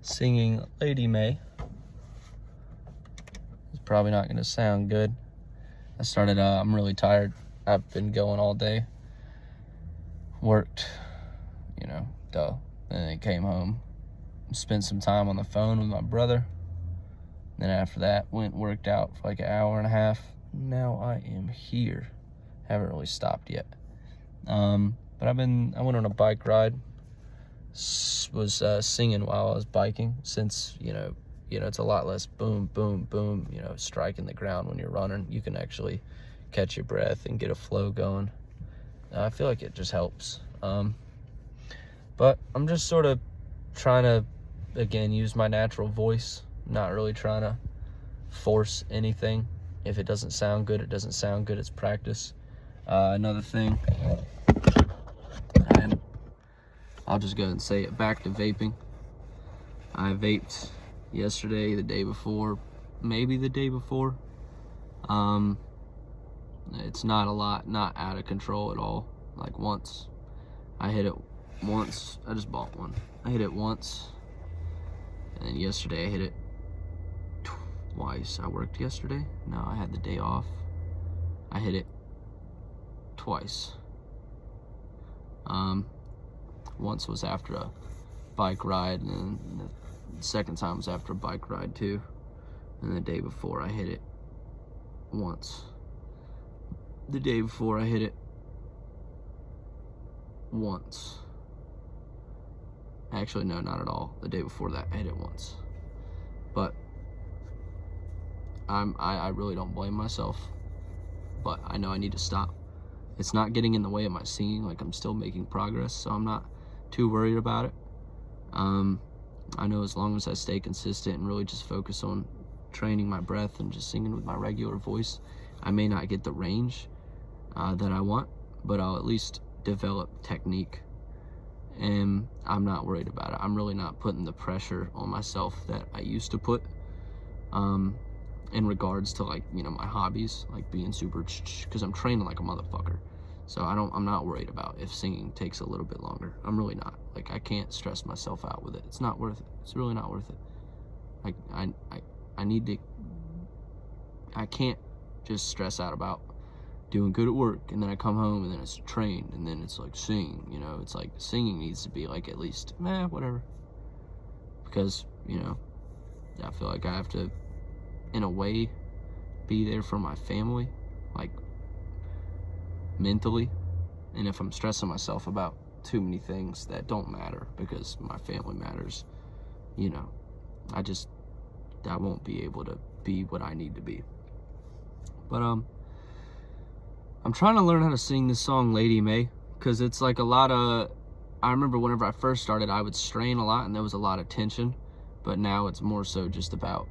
singing Lady May. It's probably not going to sound good. I started, I'm really tired. I've been going all day. Worked, and then I came home, spent some time on the phone with my brother. Then after that, went and worked out for like an hour and a half. Now I am here. Haven't really stopped yet. But I went on a bike ride. Was singing while I was biking, since it's a lot less boom, boom, boom, striking the ground when you're running. You can actually catch your breath and get a flow going. I feel like it just helps. But I'm just sort of trying to, again, use my natural voice. Not really trying to force anything. If it doesn't sound good, it doesn't sound good. It's practice. Another thing, and I'll just go ahead and say it, back to vaping. I vaped yesterday, the day before, maybe the day before. It's not a lot, not out of control at all. Like once, I hit it once. I just bought one. I hit it once, and then yesterday I hit it twice. I worked yesterday. No, I had the day off. I hit it twice. Once was after a bike ride, and then the second time was after a bike ride too. And the day before I hit it once. The day before I hit it once. Actually, no, not at all. The day before that I hit it once. But I really don't blame myself. But I know I need to stop. It's not getting in the way of my singing. Like, I'm still making progress, so I'm not too worried about it. I know as long as I stay consistent and really just focus on training my breath and just singing with my regular voice, I may not get the range that I want, but I'll at least develop technique, and I'm not worried about it. I'm really not putting the pressure on myself that I used to put in regards to, like, my hobbies, like being super, because I'm training like a motherfucker. So I'm not worried about if singing takes a little bit longer. I'm really not. Like, I can't stress myself out with it. It's not worth it. It's really not worth it. Like, I need to, I can't just stress out about doing good at work, and then I come home and then it's trained, and then it's like sing, it's like singing needs to be like at least, whatever. Because, I feel like I have to, in a way, be there for my family, like, mentally. And if I'm stressing myself about too many things that don't matter because my family matters, I won't be able to be what I need to be. But I'm trying to learn how to sing this song Lady May, because it's like a lot of, I remember whenever I first started, I would strain a lot and there was a lot of tension, but now it's more so just about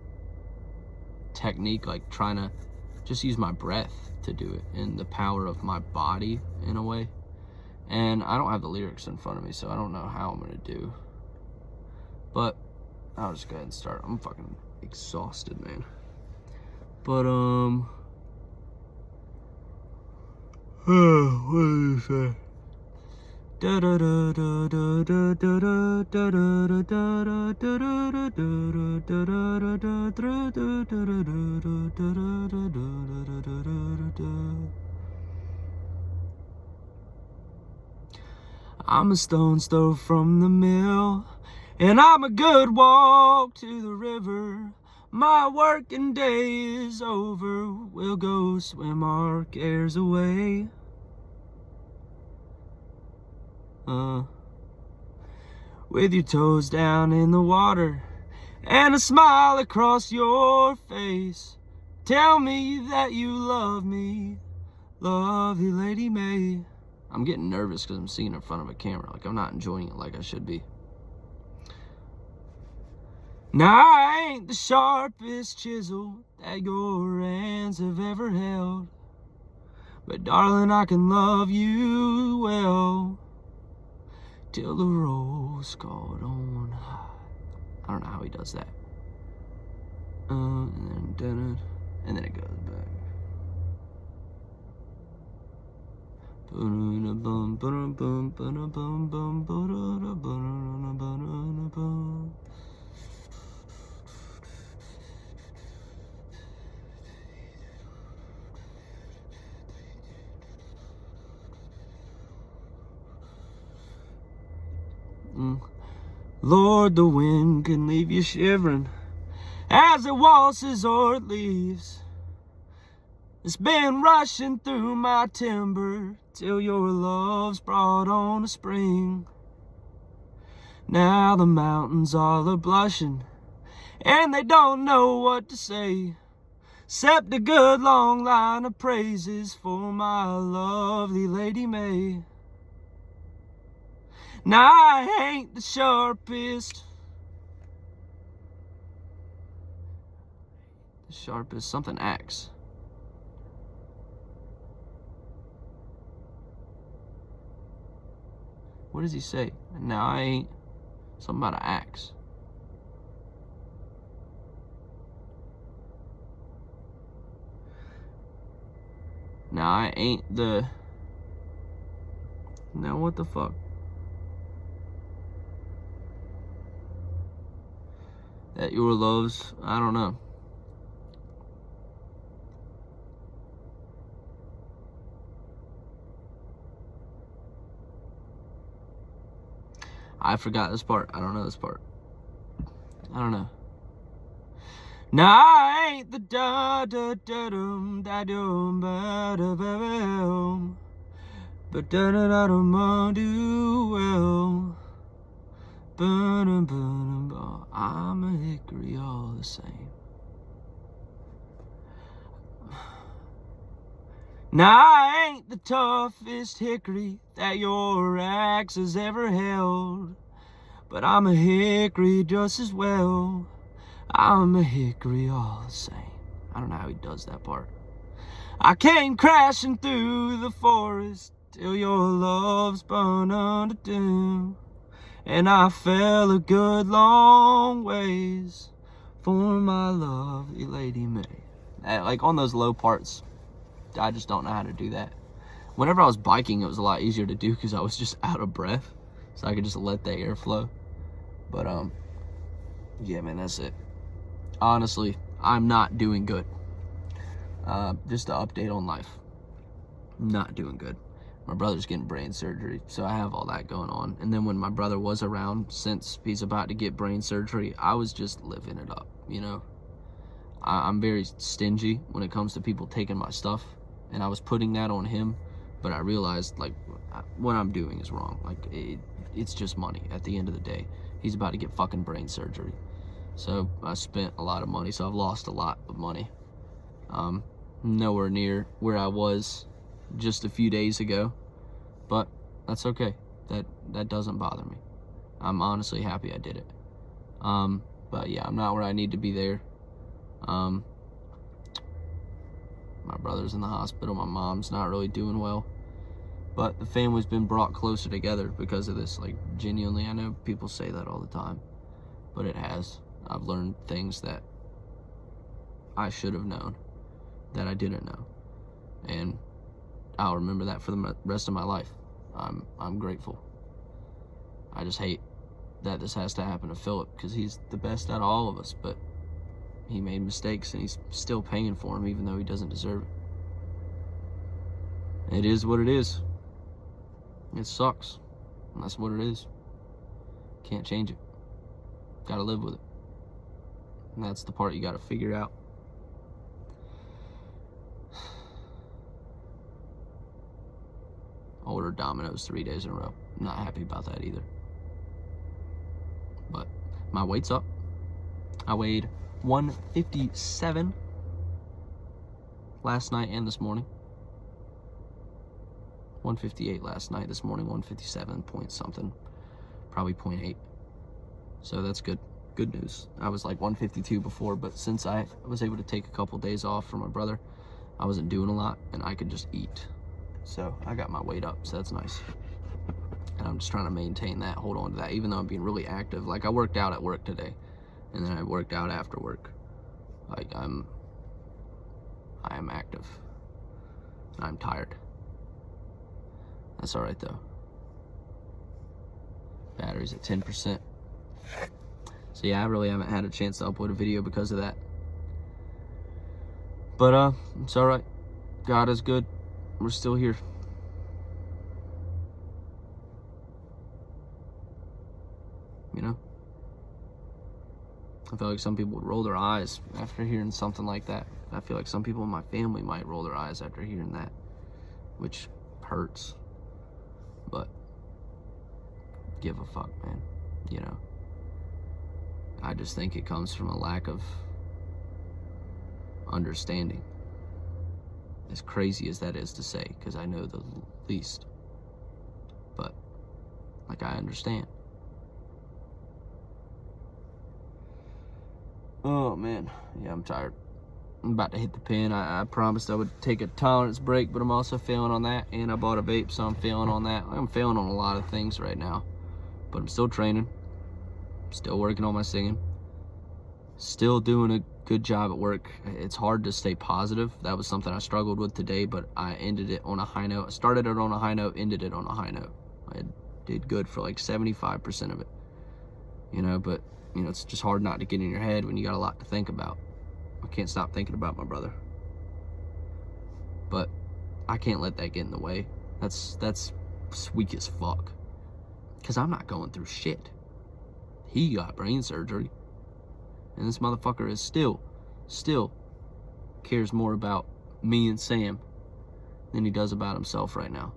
technique, like trying to just use my breath to do it and the power of my body in a way. And I don't have the lyrics in front of me, so I don't know how I'm gonna do, but I'll just go ahead and start. I'm fucking exhausted, man. But what did you say? I'm a stone's throw from the mill, and I'm a good walk to the river. My working day is over, we'll go swim our cares away. With your toes down in the water and a smile across your face, tell me that you love me, love you, Lady May. I'm getting nervous because I'm singing in front of a camera. Like, I'm not enjoying it like I should be. Now, I ain't the sharpest chisel that your hands have ever held, but darling, I can love you well till the rose gold on high. I don't know how he does that. And then it goes back. Lord, the wind can leave you shivering as it waltzes or it leaves. It's been rushing through my timber till your love's brought on a spring. Now the mountains all are blushing and they don't know what to say, except a good long line of praises for my lovely Lady May. Now I ain't the sharpest. The sharpest something axe. What does he say? Now I ain't something about an axe. Now I ain't the. Now what the fuck? That your loves, I don't know. I forgot this part. I don't know this part. I don't know. Now I ain't the da da da dum da dum ba da ba ba, but da da da dum do well. I'm a hickory all the same. Now I ain't the toughest hickory that your axe has ever held, but I'm a hickory just as well. I'm a hickory all the same. I don't know how he does that part. I came crashing through the forest till your love spun under doom, and I fell a good long ways for my lovely Lady May. Like on those low parts, I just don't know how to do that. Whenever I was biking, it was a lot easier to do because I was just out of breath, so I could just let the air flow. But yeah, man, that's it. Honestly, I'm not doing good. Just an update on life. Not doing good. My brother's getting brain surgery, so I have all that going on. And then when my brother was around, since he's about to get brain surgery, I was just living it up, you know? I'm very stingy when it comes to people taking my stuff, and I was putting that on him, but I realized, like, what I'm doing is wrong. Like, it's just money at the end of the day. He's about to get fucking brain surgery. So I spent a lot of money, so I've lost a lot of money. Nowhere near where I was just a few days ago, but that's okay. That doesn't bother me. I'm honestly happy I did it. But yeah, I'm not where I need to be there. My brother's in the hospital. My mom's not really doing well, but the family's been brought closer together because of this. Like, genuinely, I know people say that all the time, but it has. I've learned things that I should have known that I didn't know, and I'll remember that for the rest of my life. I'm grateful. I just hate that this has to happen to Philip because he's the best out of all of us, but he made mistakes and he's still paying for them even though he doesn't deserve it. It is what it is. It sucks. And that's what it is. Can't change it. Gotta live with it. And that's the part you gotta figure out. I ordered Domino's 3 days in a row. Not happy about that either. But my weight's up. I weighed 157 last night and this morning. 158 last night, this morning 157 point something, probably 0.8. So that's good. Good news. I was like 152 before, but since I was able to take a couple days off for my brother, I wasn't doing a lot and I could just eat. So I got my weight up, so that's nice. And I'm just trying to maintain that, hold on to that, even though I'm being really active. Like, I worked out at work today, and then I worked out after work. Like, I am active. And I'm tired. That's all right, though. Battery's at 10%. So yeah, I really haven't had a chance to upload a video because of that. But it's all right. God is good. We're still here. You know? I feel like some people would roll their eyes after hearing something like that. I feel like some people in my family might roll their eyes after hearing that, which hurts. But give a fuck, man. You know, I just think it comes from a lack of understanding. As crazy as that is to say, because I know the least. But, like, I understand. Oh, man. Yeah, I'm tired. I'm about to hit the pen. I promised I would take a tolerance break, but I'm also failing on that. And I bought a vape, so I'm failing on that. I'm failing on a lot of things right now. But I'm still training. Still working on my singing. Still doing a good job at work. It's hard to stay positive. That was something I struggled with today, but I ended it on a high note. I started it on a high note, ended it on a high note. I did good for like 75% of it. You know, but, you know, it's just hard not to get in your head when you got a lot to think about. I can't stop thinking about my brother. But I can't let that get in the way. That's weak as fuck. Because I'm not going through shit. He got brain surgery. And this motherfucker is still cares more about me and Sam than he does about himself right now.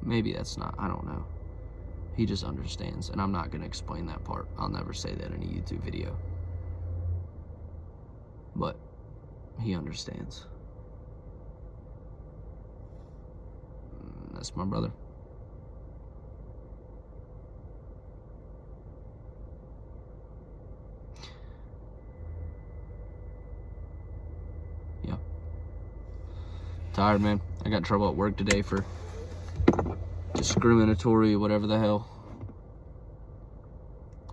Maybe that's not, I don't know. He just understands, and I'm not going to explain that part. I'll never say that in a YouTube video. But he understands. That's my brother. Yeah. Tired, man. I got in trouble at work today for discriminatory, whatever the hell.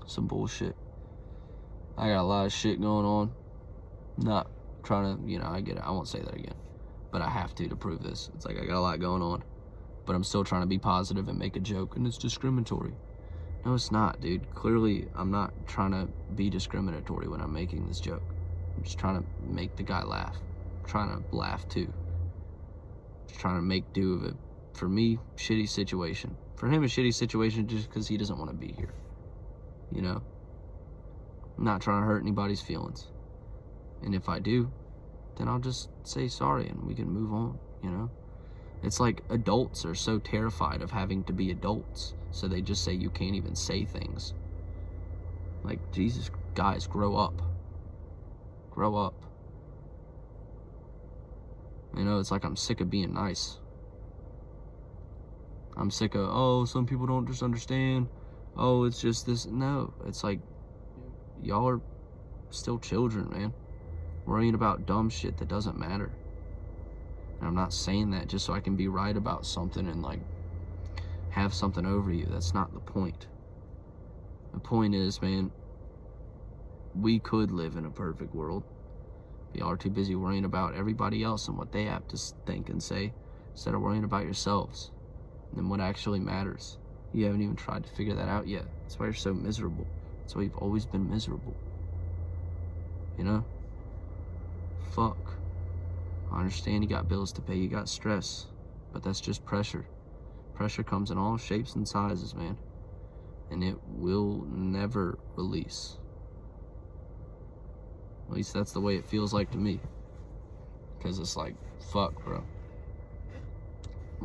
Some bullshit. I got a lot of shit going on. Not trying to, you know, I get it. I won't say that again. But I have to prove this. It's like I got a lot going on. But I'm still trying to be positive and make a joke, and it's discriminatory. No, it's not, dude. Clearly, I'm not trying to be discriminatory when I'm making this joke. I'm just trying to make the guy laugh. I'm trying to laugh too. Just trying to make do of it. For me, shitty situation. For him, a shitty situation just because he doesn't want to be here. You know? I'm not trying to hurt anybody's feelings. And if I do, then I'll just say sorry and we can move on, you know? It's like adults are so terrified of having to be adults, so they just say you can't even say things. Like, Jesus, guys, grow up. Grow up. You know, it's like I'm sick of being nice. I'm sick of, oh, some people don't just understand. Oh, it's just this. No, it's like, y'all are still children, man. Worrying about dumb shit that doesn't matter. And I'm not saying that just so I can be right about something and, like, have something over you. That's not the point. The point is, man, we could live in a perfect world. Y'all are too busy worrying about everybody else and what they have to think and say instead of worrying about yourselves and what actually matters. You haven't even tried to figure that out yet. That's why you're so miserable. That's why you've always been miserable. You know? Fuck. I understand you got bills to pay, you got stress, but that's just pressure. Pressure comes in all shapes and sizes, man. And it will never release. At least that's the way it feels like to me. Because it's like, fuck, bro.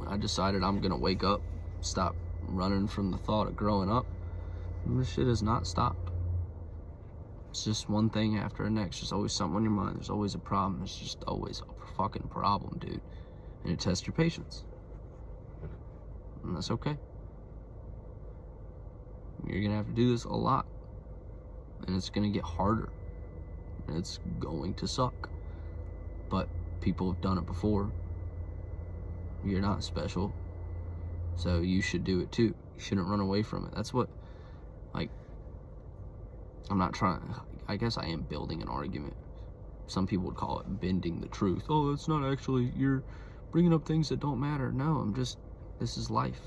I decided I'm gonna wake up, stop running from the thought of growing up. And this shit has not stopped. It's just one thing after the next. There's always something on your mind. There's always a problem. There's just always a fucking problem, dude. And it tests your patience. And that's okay. You're gonna have to do this a lot. And it's gonna get harder. And it's going to suck. But people have done it before. You're not special. So you should do it too. You shouldn't run away from it. That's what, like, I'm not trying, I guess I am building an argument. Some people would call it bending the truth. Oh, it's not actually, you're bringing up things that don't matter. No, I'm just, this is life.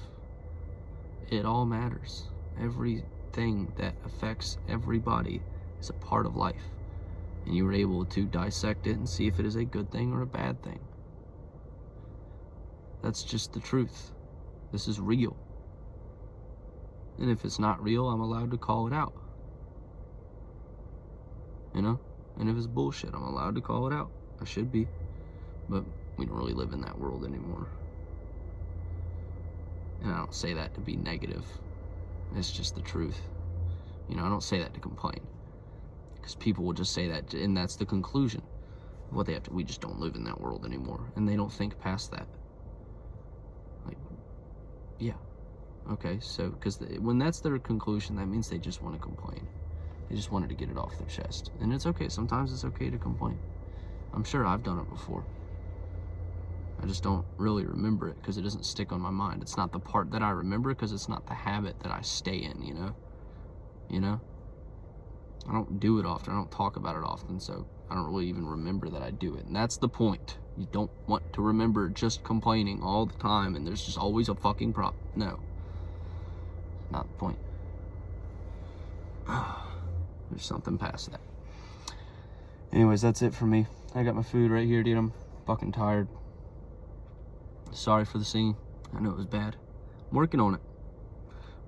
It all matters. Everything that affects everybody is a part of life. And you were able to dissect it and see if it is a good thing or a bad thing. That's just the truth. This is real. And if it's not real, I'm allowed to call it out. You know? And if it's bullshit, I'm allowed to call it out. I should be. But we don't really live in that world anymore. And I don't say that to be negative. It's just the truth. You know, I don't say that to complain. Because people will just say that, and that's the conclusion. What they have to, we just don't live in that world anymore. And they don't think past that. Like, yeah. Okay, so, because when that's their conclusion, that means they just want to complain. They just wanted to get it off their chest. And it's okay. Sometimes it's okay to complain. I'm sure I've done it before. I just don't really remember it because it doesn't stick on my mind. It's not the part that I remember because it's not the habit that I stay in, you know? You know? I don't do it often. I don't talk about it often, so I don't really even remember that I do it. And that's the point. You don't want to remember just complaining all the time and there's just always a fucking problem. No. Not the point. There's something past that. Anyways, that's it for me. I got my food right here, dude. I'm fucking tired. Sorry for the singing. I know it was bad. I'm working on it.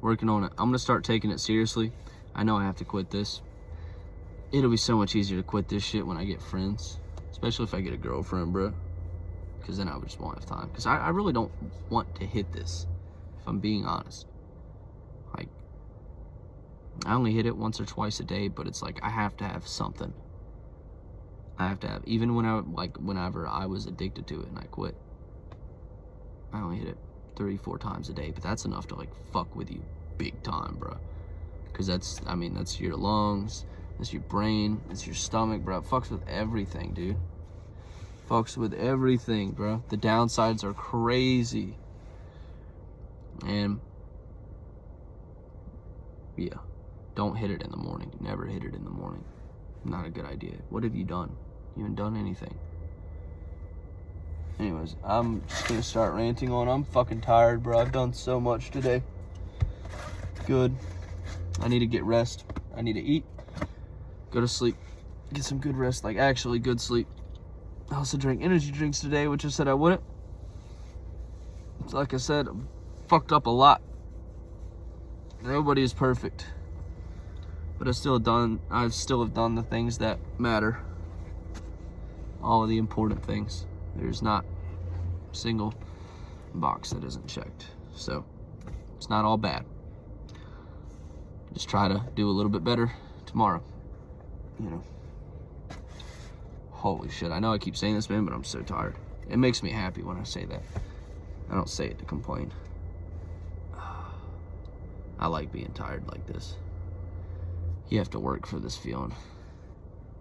Working on it. I'm going to start taking it seriously. I know I have to quit this. It'll be so much easier to quit this shit when I get friends. Especially if I get a girlfriend, bro. Because then I would just won't have time. Because I really don't want to hit this. If I'm being honest. Like, I only hit it once or twice a day. But it's like, I have to have something. I have to have. Even when whenever I was addicted to it and I quit. I only hit it 3-4 times a day, but that's enough to like fuck with you big time, bro. Because that's your lungs, that's your brain, that's your stomach, bro. It fucks with everything, dude. Fucks with everything, bro. The downsides are crazy. And yeah, don't hit it in the morning. Never hit it in the morning. Not a good idea. What have you done? You haven't done anything. Anyways, I'm just gonna start ranting on. I'm fucking tired, bro. I've done so much today. Good. I need to get rest. I need to eat. Go to sleep. Get some good rest, like actually good sleep. I also drank energy drinks today, which I said I wouldn't. Like I said, I fucked up a lot. Nobody is perfect. But I still have done the things that matter. All of the important things. There's not a single box that isn't checked. So, it's not all bad. Just try to do a little bit better tomorrow. You know. Holy shit. I know I keep saying this, man, but I'm so tired. It makes me happy when I say that. I don't say it to complain. I like being tired like this. You have to work for this feeling.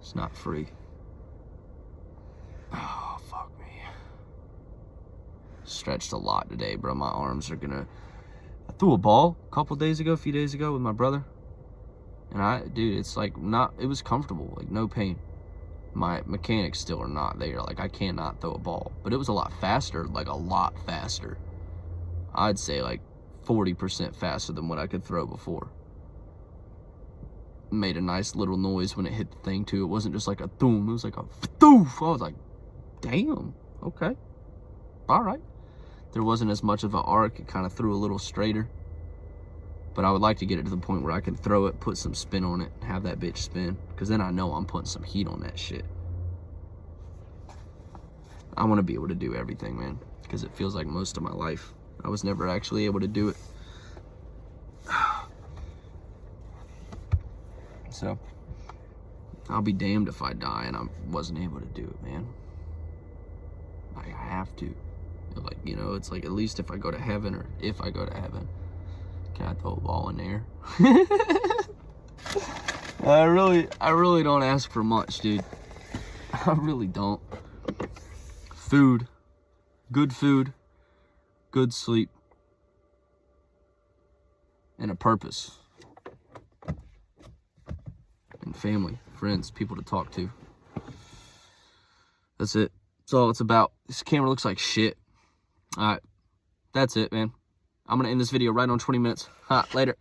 It's not free. Oh, fuck me. Stretched a lot today, bro. My arms are gonna... I threw a ball a few days ago with my brother. And dude, it's like it was comfortable, like no pain. My mechanics still are not there. Like I cannot throw a ball. But it was a lot faster, like a lot faster. I'd say like 40% faster than what I could throw before. Made a nice little noise when it hit the thing too. It wasn't just like a thoom, it was like a thoof. I was like, damn, okay, all right. There wasn't as much of an arc. It kind of threw a little straighter. But I would like to get it to the point where I can throw it, put some spin on it, and have that bitch spin. Because then I know I'm putting some heat on that shit. I want to be able to do everything, man. Because it feels like most of my life I was never actually able to do it. So, I'll be damned if I die and I wasn't able to do it, man. I have to. Like, you know, it's like at least if I go to heaven, or if I go to heaven, can I throw a ball in there? I really don't ask for much, dude. I really don't. Food, good sleep, and a purpose. And family, friends, people to talk to. That's it. That's all it's about. This camera looks like shit. Alright. That's it, man. I'm gonna end this video right on 20 minutes. Later.